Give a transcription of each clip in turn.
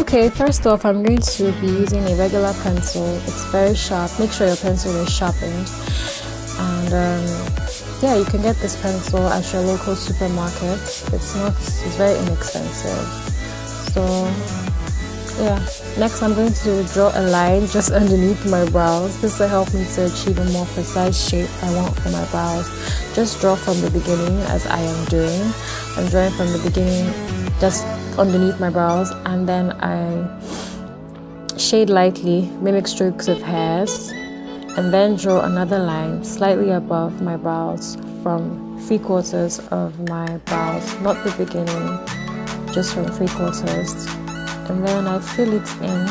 Okay, first off, I'm going to be using a regular pencil. It's very sharp. Make sure your pencil is sharpened. And yeah, you can get this pencil at your local supermarket. It's very inexpensive. So yeah, next I'm going to draw a line just underneath my brows. This will help me to achieve a more precise shape I want for my brows. Just draw from the beginning as I am doing. I'm drawing from the beginning just underneath my brows, and then I shade lightly, mimic strokes of hairs, and then draw another line slightly above my brows from 3/4 of my brows, not the beginning, just from 3/4. And then I fill it in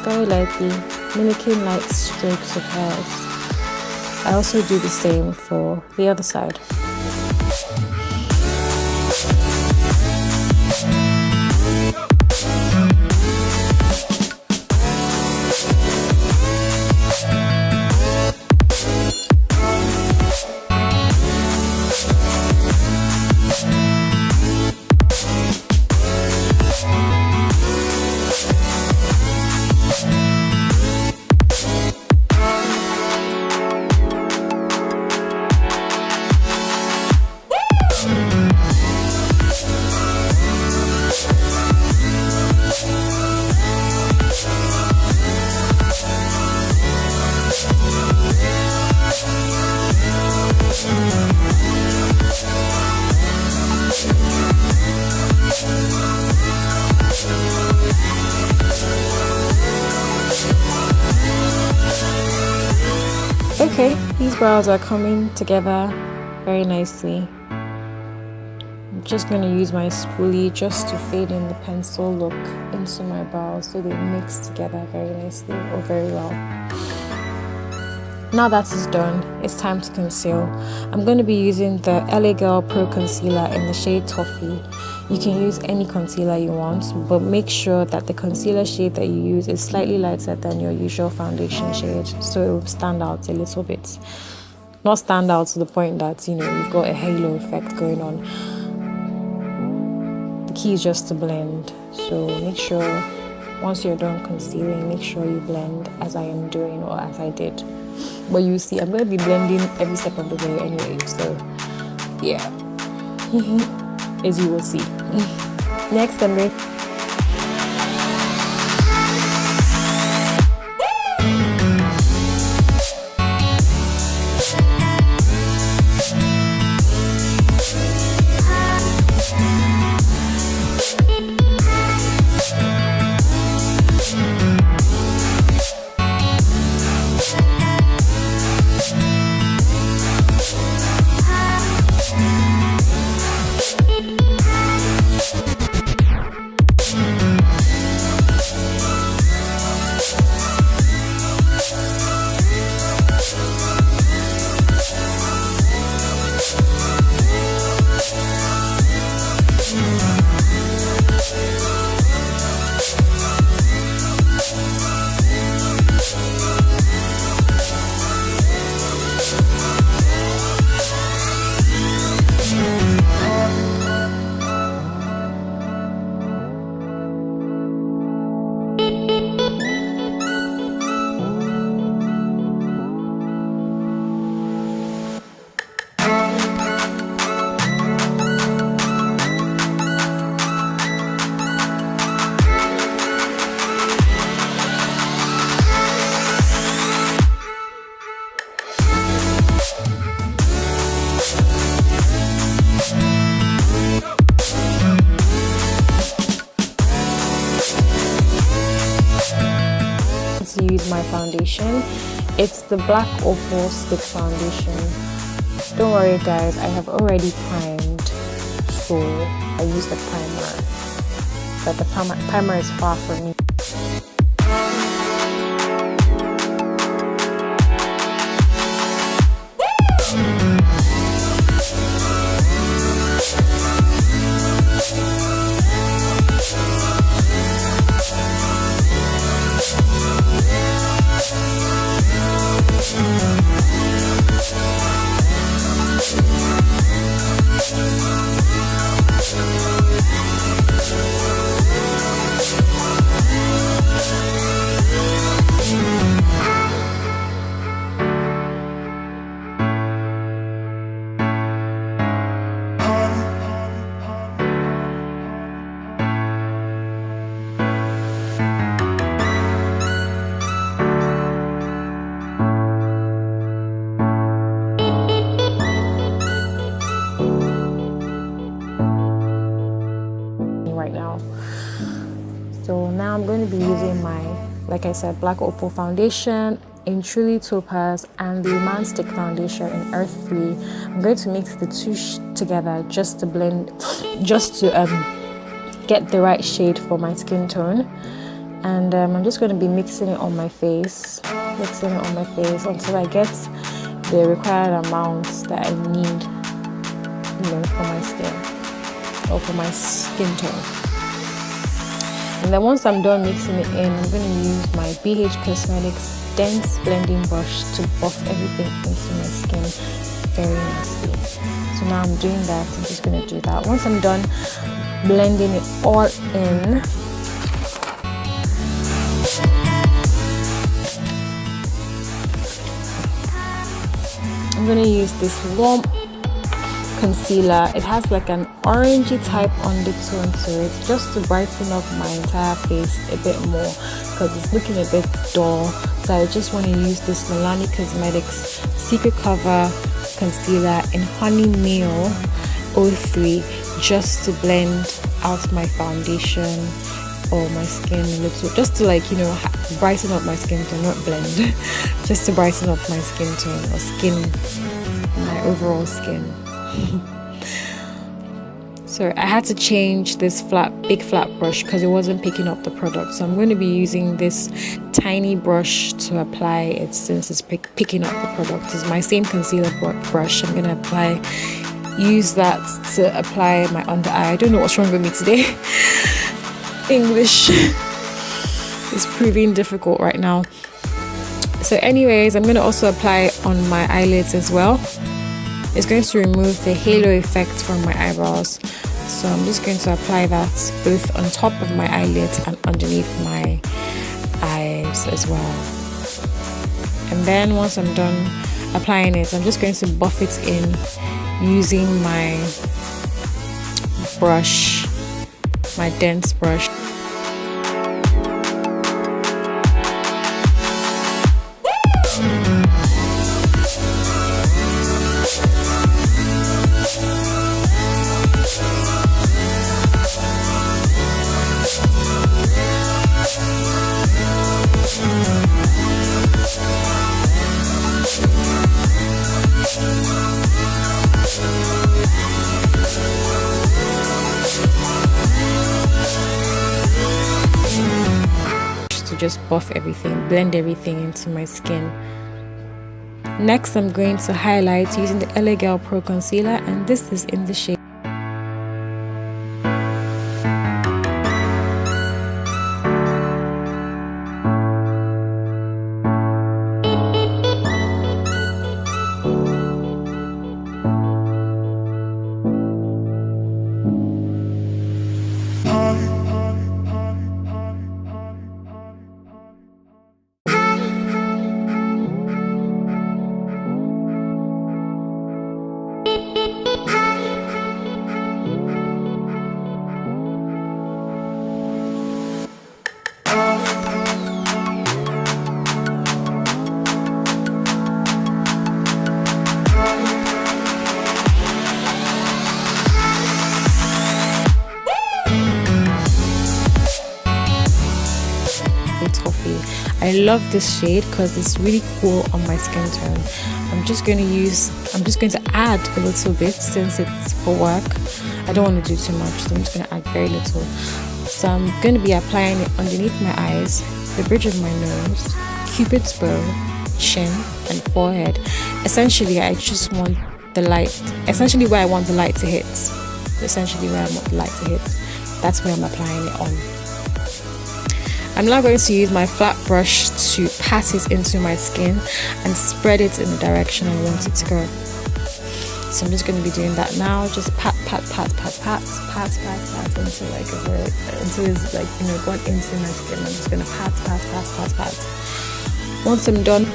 very lightly, mimicking light strokes of hairs. I also do the same for the other side. Okay, these brows are coming together very nicely. I'm just going to use my spoolie just to fade in the pencil look into my brows so they mix together very nicely or very well. Now that is done, it's time to conceal. I'm going to be using the LA Girl Pro Concealer in the shade Toffee. You can use any concealer you want, but make sure that the concealer shade that you use is slightly lighter than your usual foundation shade, so it will stand out a little bit. Not stand out to the point that, you know, you've got a halo effect going on. The key is just to blend, so make sure once you're done concealing, make sure you blend as I am doing or as I did. But you see, I'm going to be blending every step of the way anyway, so yeah. As you will see. Next, I'm going use my foundation. It's the black opal stick foundation. Don't worry guys, I have already primed, so I use the primer, but the primer is far from me. So now I'm going to be using my, like I said, black opal foundation in Truly Topaz and the Iman stick foundation in Earth 3. I'm going to mix the two together just to blend, just to get the right shade for my skin tone. And I'm just going to be mixing it on my face, until I get the required amounts that I need, for my skin or for my skin tone. And then once I'm done mixing it in, I'm going to use my BH Cosmetics dense blending brush to buff everything into my skin very nicely. So now I'm doing that. I'm just going to do that. Once I'm done blending it all in, I'm going to use this warm concealer. It has like an orangey type undertone to it, just to brighten up my entire face a bit more because it's looking a bit dull. So I just want to use this Milani Cosmetics Secret Cover Concealer in Honey Miel 03 just to blend out my foundation or my skin a little, just to brighten up my skin tone, not blend, just to brighten up my skin tone or my overall skin. So I had to change this big flat brush because it wasn't picking up the product. So I'm going to be using this tiny brush to apply it since it's picking up the product. It's my same concealer brush. I'm going to use that to apply my under eye. I don't know what's wrong with me today. English is proving difficult right now. So anyways, I'm going to also apply it on my eyelids as well. It's going to remove the halo effect from my eyebrows. So I'm just going to apply that both on top of my eyelids and underneath my eyes as well. And then once I'm done applying it, I'm just going to buff it in using my brush, my dense brush. Just buff everything, blend everything into my skin. Next, I'm going to highlight using the LA Girl Pro Concealer, and this is in the shade toffee. I love this shade because it's really cool on my skin tone. I'm just going to add a little bit since it's for work. I don't want to do too much, so I'm just going to add very little. So I'm going to be applying it underneath my eyes, the bridge of my nose, Cupid's bow, chin and forehead. Essentially, I just want the light, essentially where I want the light to hit. That's where I'm applying it on. I'm now going to use my flat brush to pat it into my skin and spread it in the direction I want it to go. So I'm just going to be doing that now. Just pat until it's gone into my skin. I'm just going to pat. Once I'm done,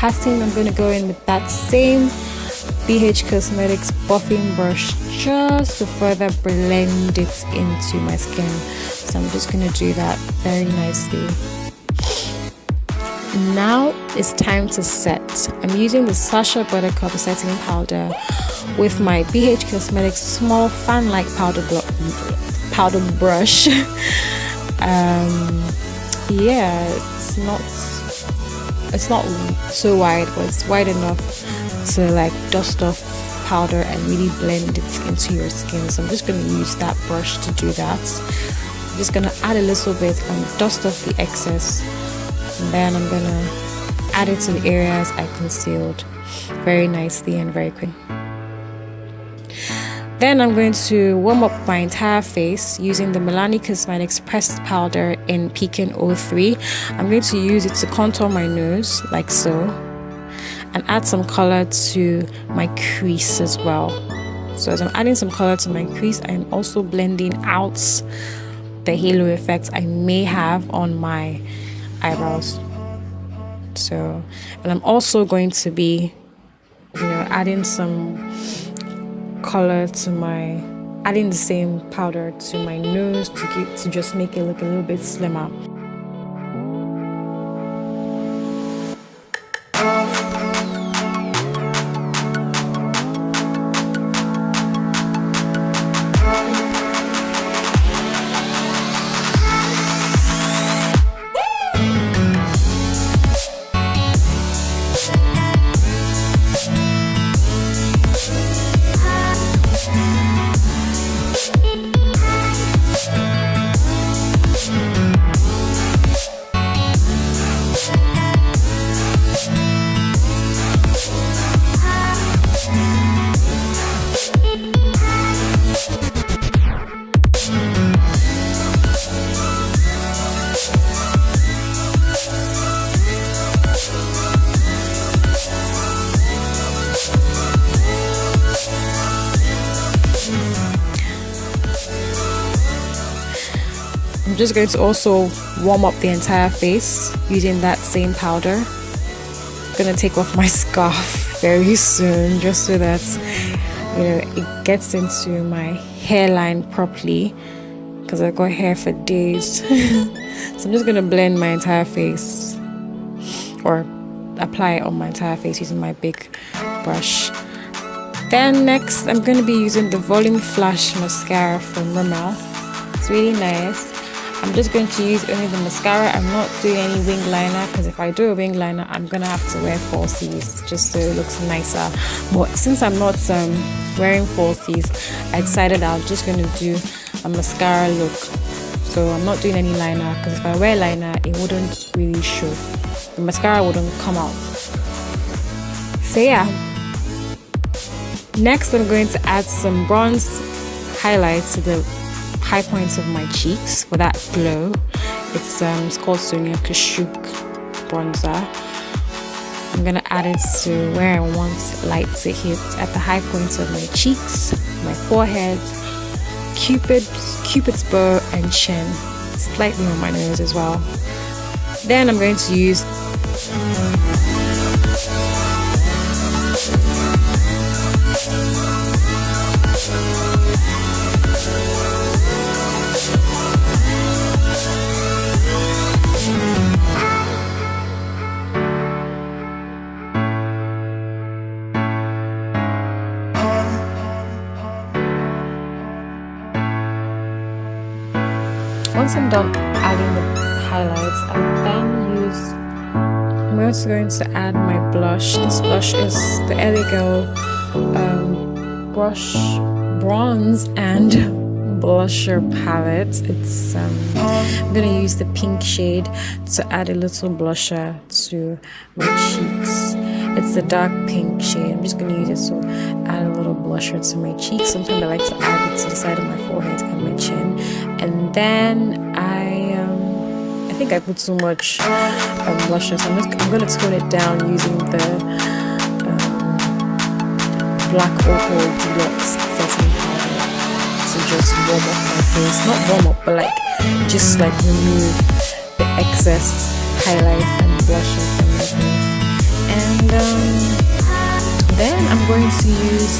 passing, I'm going to go in with that same BH Cosmetics buffing brush just to further blend it into my skin. So I'm just going to do that very nicely. Now it's time to set. I'm using the Sacha Buttercup setting powder with my BH Cosmetics small fan-like powder brush. Yeah, it's not so wide, but it's wide enough to like dust off powder and really blend it into your skin. So I'm just going to use that brush to do that. I'm just going to add a little bit and dust off the excess, and then I'm going to add it to the areas I concealed very nicely and very quick. Then I'm going to warm up my entire face using the Milani Cosmetics pressed powder in Pekin 03. I'm going to use it to contour my nose like so, and add some color to my crease as well. So as I'm adding some color to my crease, I'm also blending out the halo effect I may have on my eyebrows. So, and I'm also going to be, adding some color to adding the same powder to my nose to just make it look a little bit slimmer. I'm just going to also warm up the entire face using that same powder. I'm going to take off my scarf very soon just so that it gets into my hairline properly, because I've got hair for days. So I'm just going to blend my entire face, or apply it on my entire face using my big brush. Then next I'm going to be using the Volume Flash mascara from Rimmel. It's really nice. I'm just going to use only the mascara. I'm not doing any wing liner, because if I do a wing liner, I'm going to have to wear falsies just so it looks nicer. But since I'm not wearing falsies, I decided I was just going to do a mascara look. So I'm not doing any liner, because if I wear liner, it wouldn't really show. The mascara wouldn't come out. So yeah. Next, I'm going to add some bronze highlights to the high points of my cheeks for that glow. It's called Sonia Kashuk bronzer. I'm gonna add it to where I want light to hit, at the high points of my cheeks, my forehead, cupid's bow and chin, slightly on my nose as well. Then I'm going to use once I'm done adding the highlights, I'm also going to add my blush. This blush is the LA Girl bronze and blusher palette. I'm gonna use the pink shade to add a little blusher to my cheeks. It's the dark pink shade. I'm just gonna use it to add a little blusher to my cheeks. Sometimes I like to add it to the side of my forehead and my chin. And then I think I put too much blusher, so I'm gonna tone it down using the black opal deluxed setting powder to just warm up my face. Not warm up, but just remove the excess highlight and blusher from my face. And to use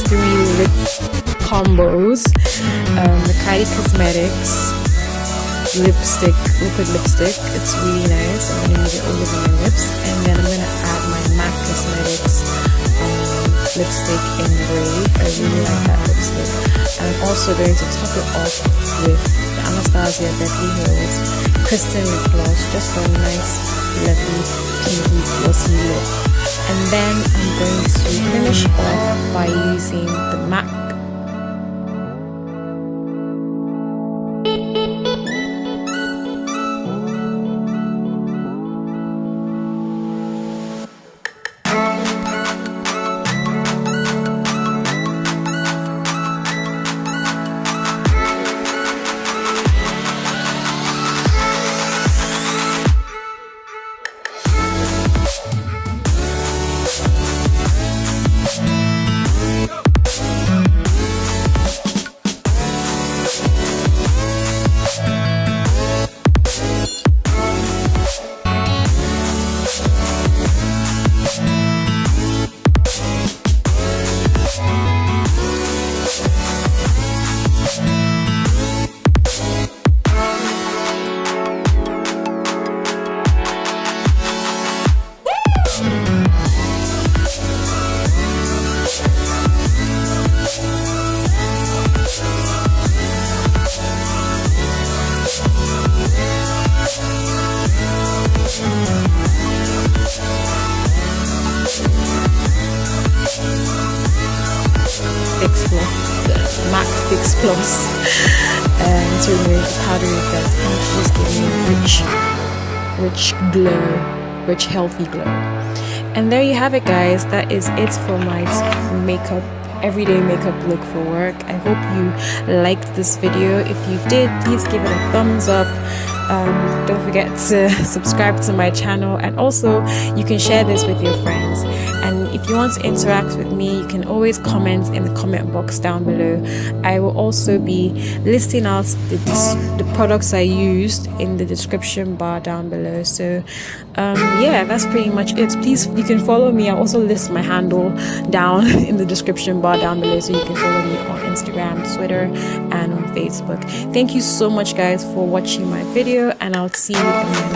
three lip combos. The Kylie Cosmetics lipstick, liquid lipstick. It's really nice. I'm gonna use it all over my lips, and then I'm gonna add my MAC Cosmetics lipstick in gray. I really like that lipstick. And I'm also going to top it off with the Anastasia Beverly Kristen lip gloss, just for a nice, lovely, pinky, glossy look. And then I'm going to finish off by using the MAC Fix Plus to remove the powdery effect and to just give me rich glow, rich healthy glow. And there you have it, guys. That is it for my makeup, everyday makeup look for work. I hope you liked this video. If you did, please give it a thumbs up. Don't forget to subscribe to my channel, and also you can share this with your friends. And if you want to interact with me, you can always comment in the comment box down below. I will also be listing out the products I used in the description bar down below. So yeah, that's pretty much it. Please, you can follow me. I'll also list my handle down in the description bar down below, so you can follow me on Instagram, Twitter, and on Facebook. Thank you so much, guys, for watching my video, and I'll see you in my next